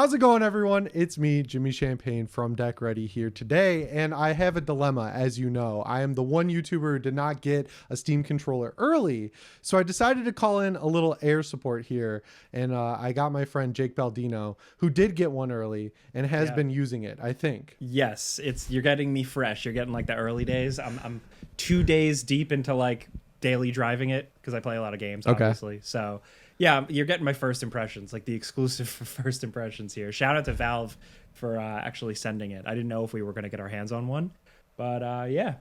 How's it going, everyone? It's me, Jimmy Champagne from Deck Ready here today, and I have a dilemma. As you know, I am the one YouTuber who did not get a Steam controller early, so I decided to call in a little air support here, and I got my friend Jake Baldino, who did get one early and has been using it, I think. Yes, you're getting me fresh. You're getting like the early days. I'm 2 days deep into like daily driving it because I play a lot of games, obviously. So yeah, you're getting my first impressions, like the exclusive first impressions here. Shout out to Valve for actually sending it. I didn't know if we were going to get our hands on one, but yeah.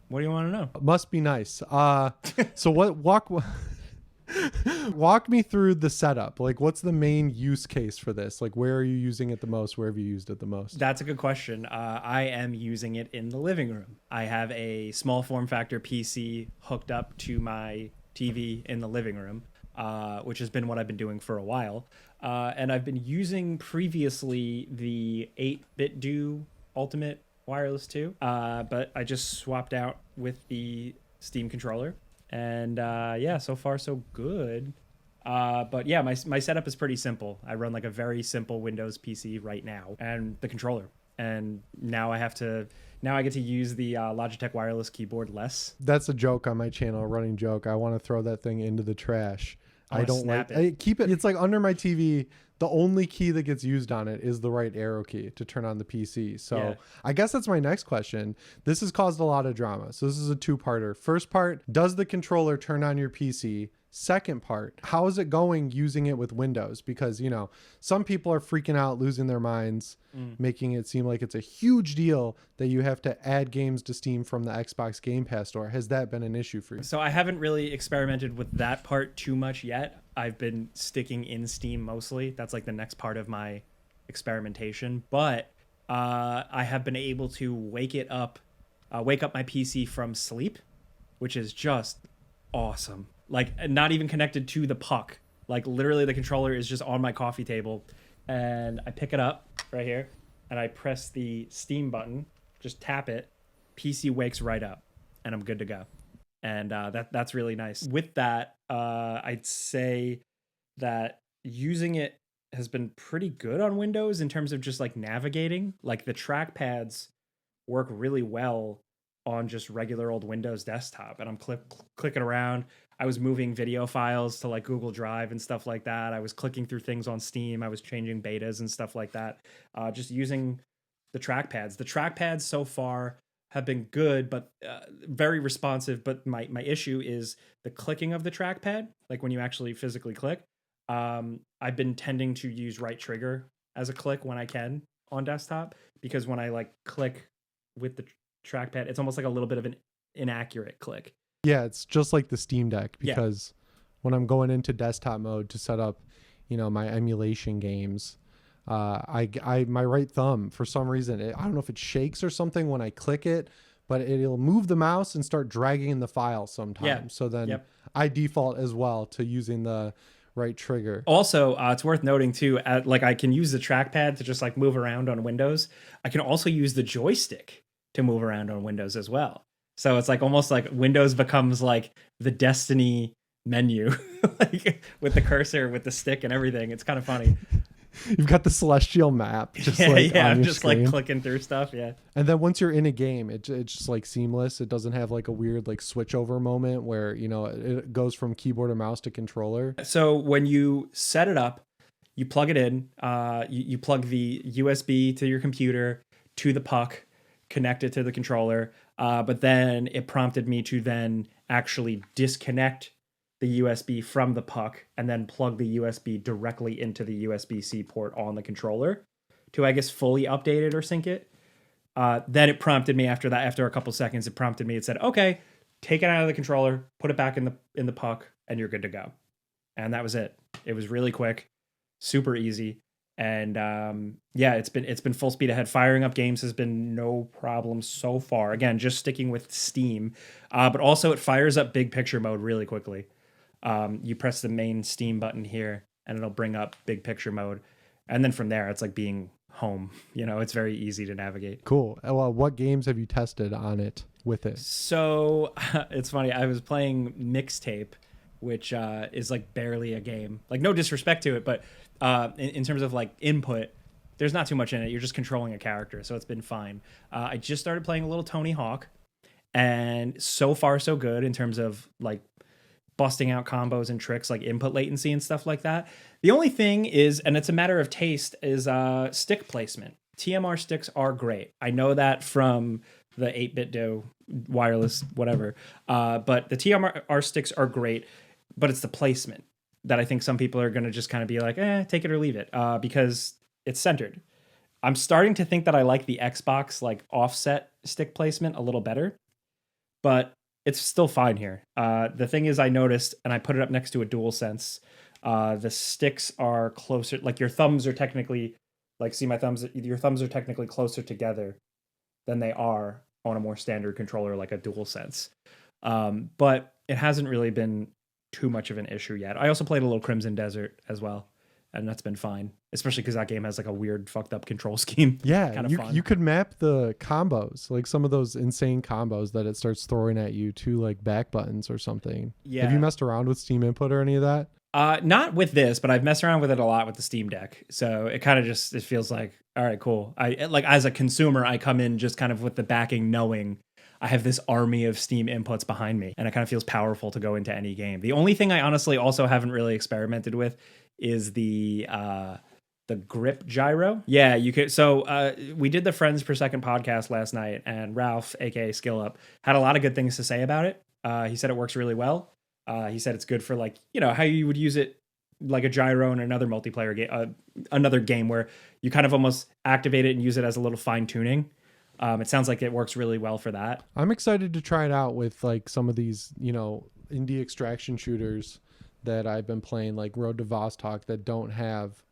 What do you want to know? Must be nice. So walk me through the setup. Like, what's the main use case for this? Like, where are you using it the most? Where have you used it the most? That's a good question. I am using it in the living room. I have a small form factor PC hooked up to my TV in the living room, which has been what I've been doing for a while. And I've been using previously the 8BitDo Ultimate Wireless 2, but I just swapped out with the Steam controller. And yeah, so far so good. But yeah, my setup is pretty simple. I run like a very simple Windows PC right now and the controller. And now I get to use the Logitech wireless keyboard less. That's a joke on my channel, a running joke. I want to throw that thing into the trash. I don't like it. Keep it. It's like under my TV. The only key that gets used on it is the right arrow key to turn on the PC. So yeah. I guess that's my next question. This has caused a lot of drama. So this is a two-parter. First part, does the controller turn on your PC? Second part, how is it going using it with Windows? Because, you know, some people are freaking out, losing their minds, making it seem like it's a huge deal that you have to add games to Steam from the Xbox Game Pass store. Has that been an issue for you? So I haven't really experimented with that part too much yet. I've been sticking in Steam mostly. That's like the next part of my experimentation. But I have been able to wake up my PC from sleep, which is just awesome. Like, not even connected to the puck. Like, literally the controller is just on my coffee table, and I pick it up right here, and I press the Steam button, just tap it, PC wakes right up, and I'm good to go. And that's really nice. With that, I'd say that using it has been pretty good on Windows in terms of just like navigating. Like, the trackpads work really well on just regular old Windows desktop, and I'm clicking around. I was moving video files to like Google Drive and stuff like that. I was clicking through things on Steam. I was changing betas and stuff like that. Just using the trackpads. The trackpads so far have been good, but very responsive. But my issue is the clicking of the trackpad. Like when you actually physically click. I've been tending to use right trigger as a click when I can on desktop, because when I like click with the trackpad, it's almost like a little bit of an inaccurate click. Yeah, it's just like the Steam Deck, because when I'm going into desktop mode to set up, you know, my emulation games, my right thumb, for some reason, I don't know if it shakes or something when I click it, but it'll move the mouse and start dragging in the file sometimes. Yeah. So then I default as well to using the right trigger. Also, it's worth noting too, like I can use the trackpad to just like move around on Windows. I can also use the joystick to move around on Windows as well. So it's like almost like Windows becomes like the Destiny menu, like with the cursor, with the stick and everything. It's kind of funny. You've got the celestial map. Just I'm just screen. Like clicking through stuff. Yeah. And then once you're in a game, it's just like seamless. It doesn't have like a weird like switch over moment where, you know, it goes from keyboard or mouse to controller. So when you set it up, you plug it in, you plug the USB to your computer, to the puck, connect it to the controller. But then it prompted me to then actually disconnect the USB from the puck and then plug the USB directly into the USB-C port on the controller to, I guess, fully update it or sync it. Then it prompted me after that, after a couple seconds, it said, okay, take it out of the controller, put it back in the puck, and you're good to go. And that was it. It was really quick, super easy. And yeah, it's been full speed ahead. Firing up games has been no problem so far. Again, just sticking with Steam, but also it fires up big picture mode really quickly. You press the main Steam button here, and it'll bring up big picture mode, and then from there, it's like being home. You know, it's very easy to navigate. Cool. Well, what games have you tested on it with it? So it's funny. I was playing Mixtape, which is like barely a game. Like, no disrespect to it, but in terms of like input, there's not too much in it. You're just controlling a character, so it's been fine. I just started playing a little Tony Hawk, and so far so good in terms of like busting out combos and tricks like input latency and stuff like that. The only thing is, and it's a matter of taste, is stick placement. TMR sticks are great. I know that from the 8-bit do wireless whatever, but the TMR sticks are great, but it's the placement that I think some people are going to just kind of be like, take it or leave it, because it's centered. I'm starting to think that I like the Xbox like offset stick placement a little better, but it's still fine here. The thing is, I noticed, and I put it up next to a DualSense, the sticks are closer, like your thumbs are technically, like see my thumbs, your thumbs are technically closer together than they are on a more standard controller like a DualSense. But it hasn't really been too much of an issue yet. I also played a little Crimson Desert as well, and that's been fine, especially because that game has like a weird fucked up control scheme. Yeah, kind of fun. You could map the combos, like some of those insane combos that it starts throwing at you to like back buttons or something. Yeah. Have you messed around with Steam Input or any of that? Not with this, but I've messed around with it a lot with the Steam Deck. So it kind of just, it feels like, all right, cool. I like, as a consumer, I come in just kind of with the backing, knowing I have this army of Steam inputs behind me, and it kind of feels powerful to go into any game. The only thing I honestly also haven't really experimented with is the grip gyro. Yeah, you could. So we did the Friends Per Second podcast last night, and Ralph, aka Skill Up, had a lot of good things to say about it. He said it works really well. He said it's good for like, you know, how you would use it like a gyro in another multiplayer game, another game where you kind of almost activate it and use it as a little fine tuning. It sounds like it works really well for that. I'm excited to try it out with like some of these, you know, indie extraction shooters that I've been playing, like Road to Vostok, that don't have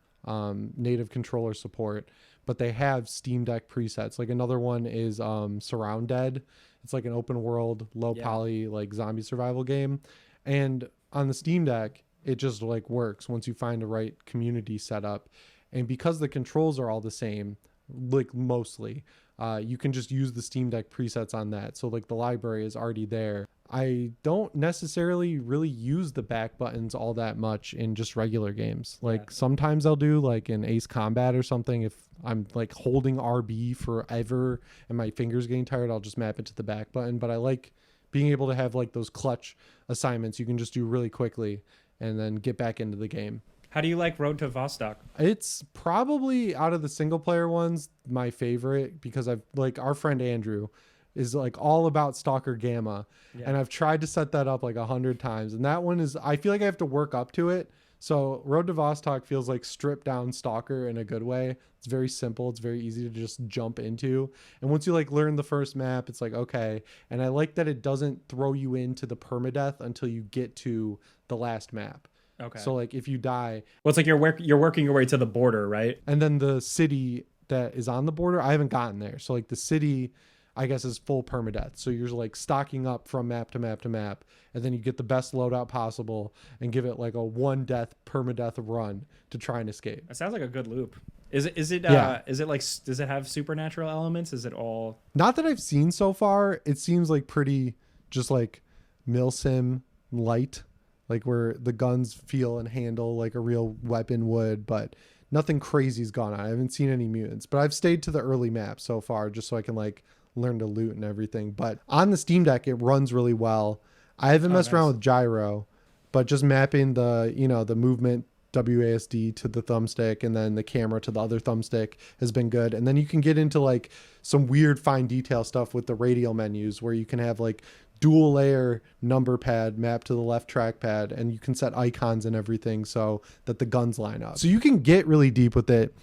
native controller support, but they have Steam Deck presets. Like another one is Surround Dead. It's like an open world, low poly, like zombie survival game. And on the Steam Deck, it just like works once you find the right community setup. And because the controls are all the same, like mostly, you can just use the Steam Deck presets on that. So like the library is already there. I don't necessarily really use the back buttons all that much in just regular games. Like sometimes I'll do like in Ace Combat or something. If I'm like holding RB forever and my fingers getting tired, I'll just map it to the back button. But I like being able to have like those clutch assignments you can just do really quickly and then get back into the game. How do you like Road to Vostok? It's probably out of the single player ones my favorite, because I've like our friend Andrew is like all about Stalker Gamma, and I've tried to set that up like 100 times, and that one is, I feel like I have to work up to it. So Road to Vostok feels like stripped down Stalker in a good way. It's very simple. It's very easy to just jump into. And once you like learn the first map, it's like, okay. And I like that it doesn't throw you into the permadeath until you get to the last map. Okay. So like if you die, well, it's like you're working your way to the border, right? And then the city that is on the border, I haven't gotten there. So like the city, I guess, is full permadeath. So you're like stocking up from map to map to map, and then you get the best loadout possible and give it like a one death permadeath run to try and escape. That sounds like a good loop. Is it like, does it have supernatural elements? Is it all? Not that I've seen so far. It seems like pretty just like milsim light, like where the guns feel and handle like a real weapon would, but nothing crazy's gone on. I haven't seen any mutants, but I've stayed to the early map so far just so I can like learn to loot and everything. But on the Steam Deck, it runs really well. I haven't messed around with gyro, but just mapping the, you know, the movement WASD to the thumbstick and then the camera to the other thumbstick has been good. And then you can get into like some weird fine detail stuff with the radial menus where you can have like dual layer number pad mapped to the left trackpad, and you can set icons and everything so that the guns line up. So you can get really deep with it.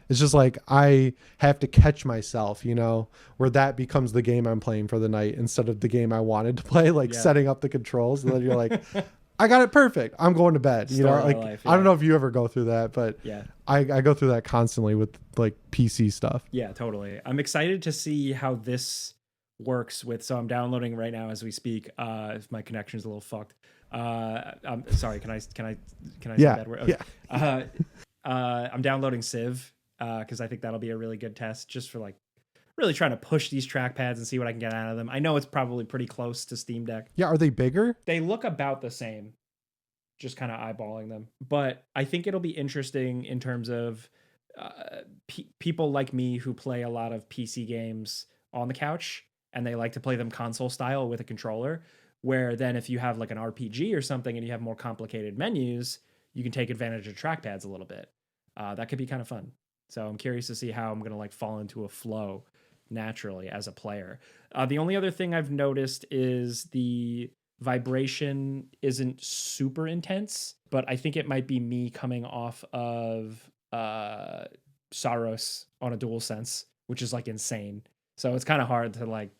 It's just like I have to catch myself, you know, where that becomes the game I'm playing for the night instead of the game I wanted to play, like setting up the controls. And then you're like, I got it perfect. I'm going to bed. You know, like life, I don't know if you ever go through that, but I go through that constantly with like PC stuff. Yeah, totally. I'm excited to see how this works with, so I'm downloading right now as we speak. If my connection's a little fucked. I'm sorry, can I say that word? Okay. Yeah. I'm downloading Civ. Because I think that'll be a really good test just for like really trying to push these trackpads and see what I can get out of them. I know it's probably pretty close to Steam Deck. Yeah, are they bigger? They look about the same, just kind of eyeballing them. But I think it'll be interesting in terms of people like me who play a lot of PC games on the couch and they like to play them console style with a controller, where then if you have like an RPG or something and you have more complicated menus, you can take advantage of trackpads a little bit. That could be kind of fun. So I'm curious to see how I'm going to like fall into a flow naturally as a player. The only other thing I've noticed is the vibration isn't super intense, but I think it might be me coming off of Saros on a DualSense, which is like insane. So it's kind of hard to like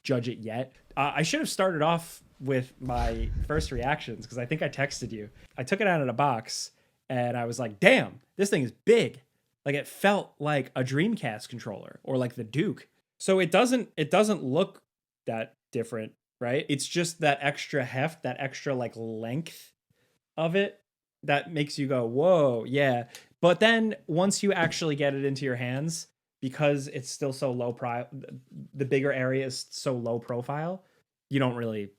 judge it yet. I should have started off with my first reactions because I think I texted you. I took it out of the box and I was like, damn, this thing is big. Like it felt like a Dreamcast controller or like the Duke. So it doesn't look that different, right? It's just that extra heft, that extra like length of it that makes you go, whoa, yeah. But then once you actually get it into your hands, because it's still so low the bigger area is so low profile, you don't really,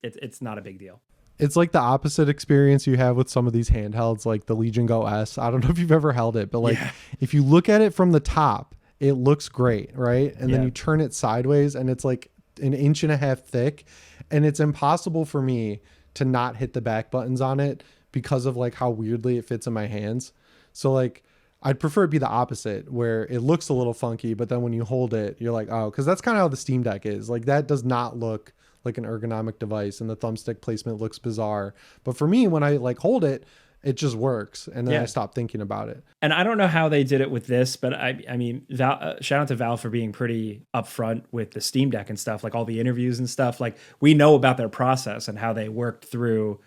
it's not a big deal. It's like the opposite experience you have with some of these handhelds, like the Legion Go S. I don't know if you've ever held it, but like if you look at it from the top, it looks great, right? And then you turn it sideways and it's like an inch and a half thick, and it's impossible for me to not hit the back buttons on it because of like how weirdly it fits in my hands. So like I'd prefer it be the opposite, where it looks a little funky, but then when you hold it, you're like, oh, because that's kind of how the Steam Deck is. Like that does not look like an ergonomic device, and the thumbstick placement looks bizarre. But for me, when I like hold it, it just works, and then I stop thinking about it. And I don't know how they did it with this, but I mean, shout out to Valve for being pretty upfront with the Steam Deck and stuff, like all the interviews and stuff. Like we know about their process and how they worked through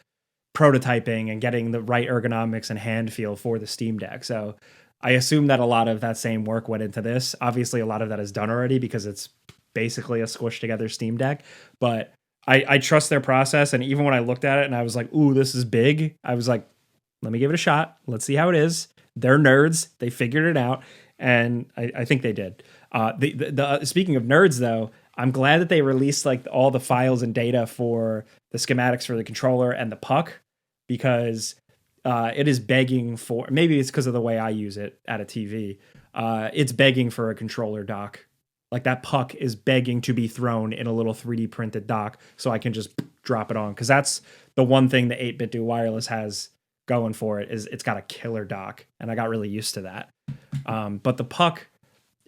prototyping and getting the right ergonomics and hand feel for the Steam Deck. So I assume that a lot of that same work went into this. Obviously, a lot of that is done already because it's basically a squished together Steam Deck. But I trust their process. And even when I looked at it and I was like, ooh, this is big, I was like, let me give it a shot. Let's see how it is. They're nerds. They figured it out. And I think they did. Speaking of nerds, though, I'm glad that they released like all the files and data for the schematics for the controller and the puck, because it is begging for, maybe it's because of the way I use it at a TV. It's begging for a controller dock. Like that puck is begging to be thrown in a little 3D printed dock so I can just drop it on. Because that's the one thing the 8-bit do wireless has going for it, is it's got a killer dock. And I got really used to that. But the puck,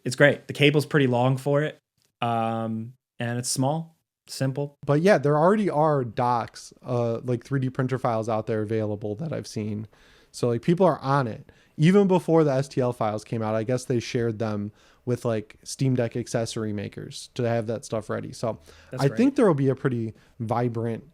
it's great. The cable's pretty long for it. And it's small, simple. But yeah, there already are docks, like 3D printer files out there available that I've seen. So like people are on it. Even before the STL files came out, I guess they shared them with like Steam Deck accessory makers to have that stuff ready. So I think there will be a pretty vibrant,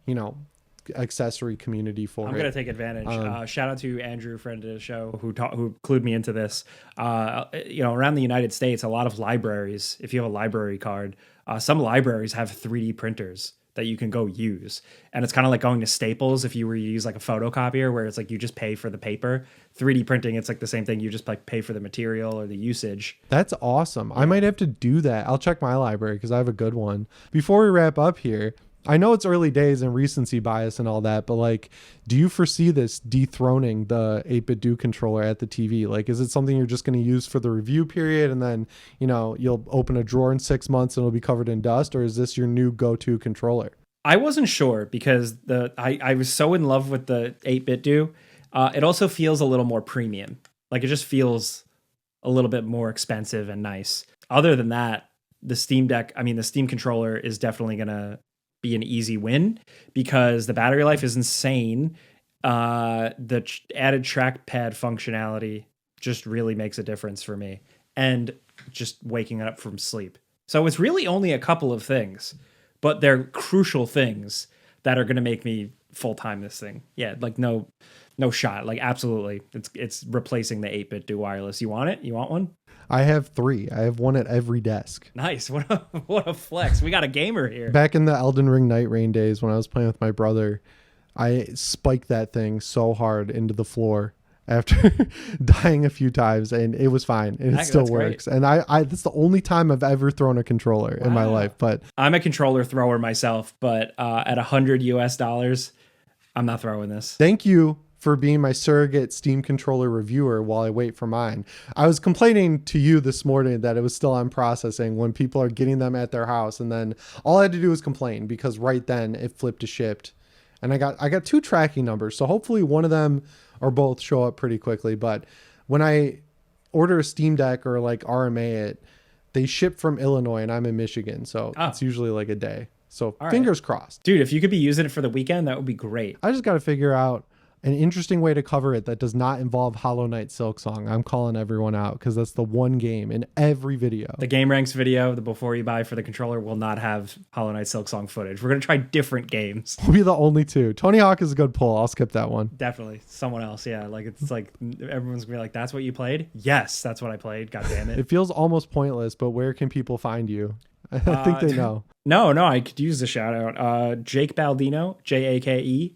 accessory community for it. I'm going to take advantage. Shout out to Andrew, friend of the show, who clued me into this. Around the United States, a lot of libraries, if you have a library card, some libraries have 3D printers that you can go use. And it's kind of like going to Staples if you were to use like a photocopier, where it's like you just pay for the paper. 3D printing, it's like the same thing. You just like pay for the material or the usage. That's awesome. Yeah. I might have to do that. I'll check my library because I have a good one. Before we wrap up here, I know it's early days and recency bias and all that, but like, do you foresee this dethroning the 8-bit do controller at the TV? Like, is it something you're just going to use for the review period and then, you'll open a drawer in 6 months and it'll be covered in dust? Or is this your new go-to controller? I wasn't sure because I was so in love with the 8-bit do. It also feels a little more premium. Like it just feels a little bit more expensive and nice. Other than that, the Steam controller is definitely going to be an easy win because the battery life is insane. The added trackpad functionality just really makes a difference for me, and just waking up from sleep. So it's really only a couple of things, but they're crucial things that are going to make me full-time this thing. Yeah, like no shot. Like absolutely. It's replacing the 8-bit do wireless. You want it? You want one? I have 3. I have one at every desk. Nice. What a flex. We got a gamer here. Back in the Elden Ring Night Rain days when I was playing with my brother, I spiked that thing so hard into the floor after dying a few times, and it was fine, and it still works. Great. And I that's the only time I've ever thrown a controller in my life. But I'm a controller thrower myself, but at $100 US, I'm not throwing this. Thank you for being my surrogate Steam controller reviewer while I wait for mine. I was complaining to you this morning that it was still on processing when people are getting them at their house, and then all I had to do was complain because right then it flipped to shipped. And I got 2 tracking numbers, so hopefully one of them or both show up pretty quickly. But when I order a Steam Deck or like RMA it, they ship from Illinois and I'm in Michigan, so it's usually like a day. So fingers crossed. Dude, if you could be using it for the weekend, that would be great. I just got to figure out an interesting way to cover it that does not involve Hollow Knight Silksong. I'm calling everyone out because that's the one game in every video. The Game Ranks video, the before you buy for the controller, will not have Hollow Knight Silksong footage. We're going to try different games. We'll be the only 2. Tony Hawk is a good pull. I'll skip that one. Definitely. Someone else. Yeah. Like, it's like everyone's going to be like, that's what you played? Yes, that's what I played. God damn it. It feels almost pointless, but where can people find you? I think they know. No, I could use the shout out. Jake Baldino, JakeBaldino,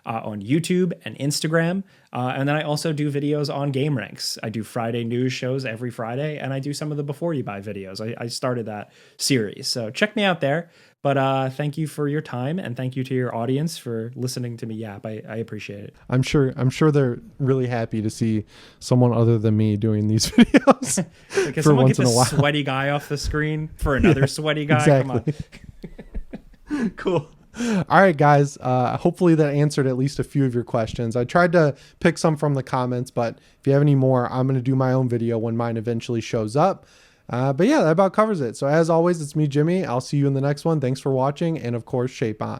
on YouTube and Instagram. And then I also do videos on Game Ranks. I do Friday news shows every Friday, and I do some of the Before You Buy videos. I started that series. So check me out there. But thank you for your time, and thank you to your audience for listening to me yap. I appreciate it. I'm sure they're really happy to see someone other than me doing these videos. Because someone get this sweaty guy off the screen for another sweaty guy. Exactly. Come on. Cool. All right, guys. Hopefully that answered at least a few of your questions. I tried to pick some from the comments, but if you have any more, I'm going to do my own video when mine eventually shows up. But yeah, that about covers it. So as always, it's me, Jimmy. I'll see you in the next one. Thanks for watching. And of course, shape on.